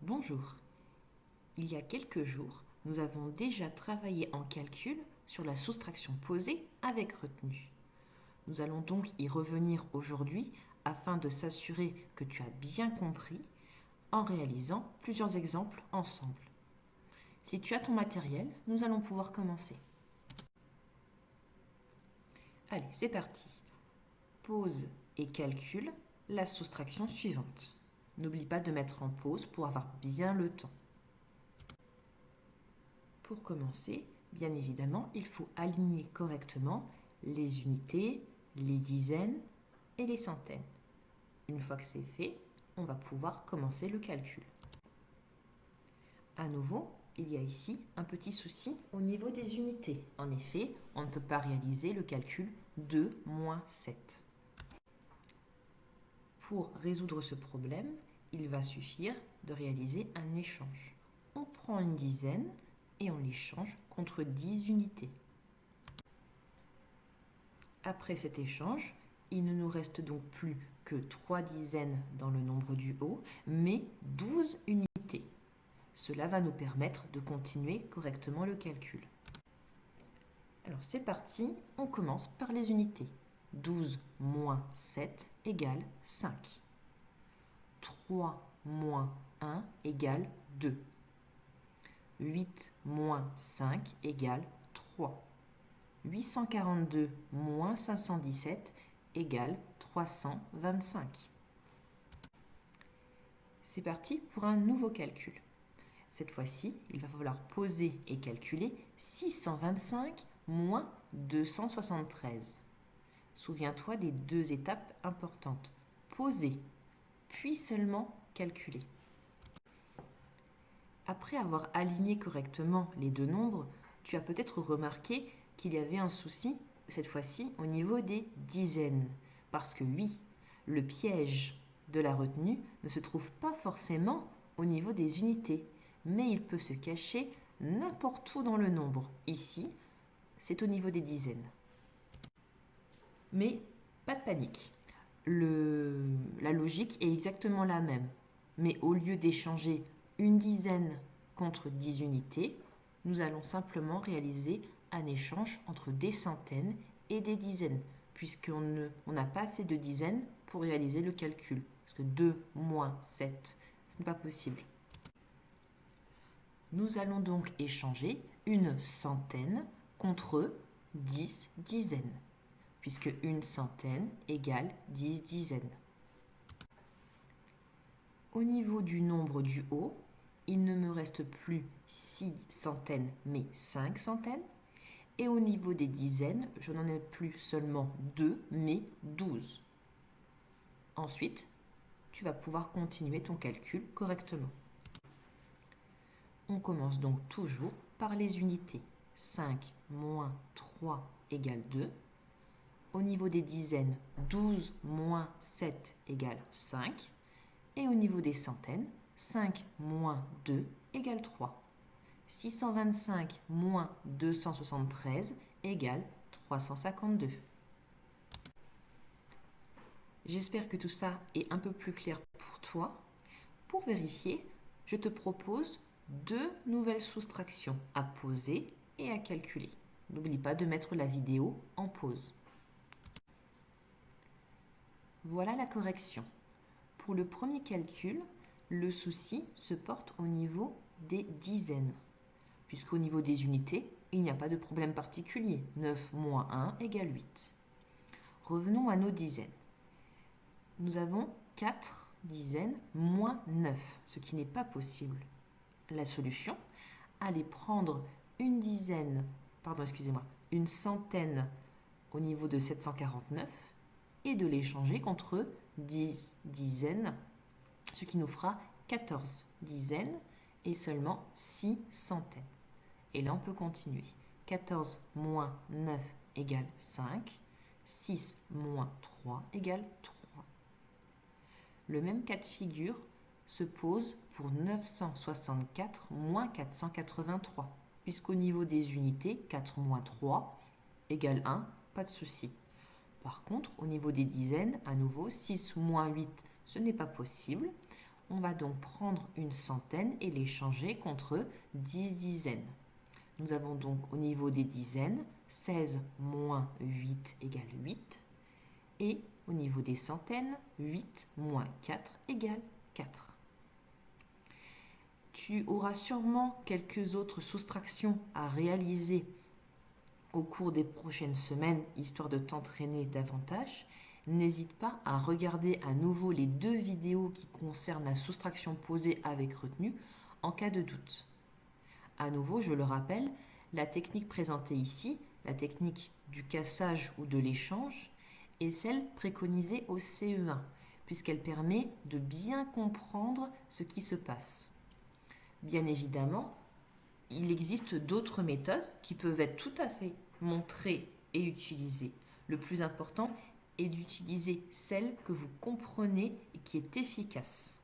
Bonjour. Il y a quelques jours, nous avons déjà travaillé en calcul sur la soustraction posée avec retenue. Nous allons donc y revenir aujourd'hui afin de s'assurer que tu as bien compris en réalisant plusieurs exemples ensemble. Si tu as ton matériel, nous allons pouvoir commencer. Allez, c'est parti. Pose et calcule la soustraction suivante. N'oublie pas de mettre en pause pour avoir bien le temps. Pour commencer, bien évidemment, il faut aligner correctement les unités, les dizaines et les centaines. Une fois que c'est fait, on va pouvoir commencer le calcul. À nouveau, il y a ici un petit souci au niveau des unités. En effet, on ne peut pas réaliser le calcul 2 moins 7. Pour résoudre ce problème, il va suffire de réaliser un échange. On prend une dizaine et on l'échange contre 10 unités. Après cet échange, il ne nous reste donc plus que 3 dizaines dans le nombre du haut, mais 12 unités. Cela va nous permettre de continuer correctement le calcul. Alors c'est parti, on commence par les unités. 12 moins 7 égale 5. 3 moins 1 égale 2. 8 moins 5 égale 3. 842 moins 517 égale 325. C'est parti pour un nouveau calcul. Cette fois-ci, il va falloir poser et calculer 625 moins 273. Souviens-toi des deux étapes importantes. Poser, puis seulement calculer. Après avoir aligné correctement les deux nombres, tu as peut-être remarqué qu'il y avait un souci, cette fois-ci, au niveau des dizaines. Parce que oui, le piège de la retenue ne se trouve pas forcément au niveau des unités, mais il peut se cacher n'importe où dans le nombre. Ici, c'est au niveau des dizaines. Mais pas de panique. La logique est exactement la même. Mais au lieu d'échanger une dizaine contre 10 unités, nous allons simplement réaliser un échange entre des centaines et des dizaines, puisqu'on n'a pas assez de dizaines pour réaliser le calcul. Parce que 2 moins 7, ce n'est pas possible. Nous allons donc échanger une centaine contre 10 dizaines, puisque une centaine égale 10 dizaines. Au niveau du nombre du haut, il ne me reste plus 6 centaines, mais 5 centaines. Et au niveau des dizaines, je n'en ai plus seulement 2, mais 12. Ensuite, tu vas pouvoir continuer ton calcul correctement. On commence donc toujours par les unités. 5 moins 3 égale 2. Au niveau des dizaines, 12 moins 7 égale 5. Et au niveau des centaines, 5 moins 2 égale 3. 625 moins 273 égale 352. J'espère que tout ça est un peu plus clair pour toi. Pour vérifier, je te propose 2 nouvelles soustractions à poser et à calculer. N'oublie pas de mettre la vidéo en pause. Voilà la correction. Pour le premier calcul, le souci se porte au niveau des dizaines, puisqu'au niveau des unités, il n'y a pas de problème particulier. 9 moins 1 égale 8. Revenons à nos dizaines. Nous avons 4 dizaines moins 9, ce qui n'est pas possible. La solution, aller prendre une centaine au niveau de 749 et de l'échanger contre 10 dizaines, ce qui nous fera 14 dizaines et seulement 6 centaines. Et là, on peut continuer. 14 moins 9 égale 5. 6 moins 3 égale 3. Le même cas de figure se pose pour 964 moins 483, puisqu'au niveau des unités, 4 moins 3 égale 1, pas de souci. Par contre, au niveau des dizaines, à nouveau, 6 moins 8, ce n'est pas possible. On va donc prendre une centaine et les changer contre 10 dizaines. Nous avons donc au niveau des dizaines, 16 moins 8 égale 8. Et au niveau des centaines, 8 moins 4 égale 4. Tu auras sûrement quelques autres soustractions à réaliser au cours des prochaines semaines, histoire de t'entraîner davantage. N'hésite pas à regarder à nouveau les 2 vidéos qui concernent la soustraction posée avec retenue en cas de doute. À nouveau, je le rappelle, la technique présentée ici, la technique du cassage ou de l'échange, est celle préconisée au CE1, puisqu'elle permet de bien comprendre ce qui se passe. Bien évidemment, il existe d'autres méthodes qui peuvent être tout à fait montrées et utilisées. Le plus important est d'utiliser celle que vous comprenez et qui est efficace.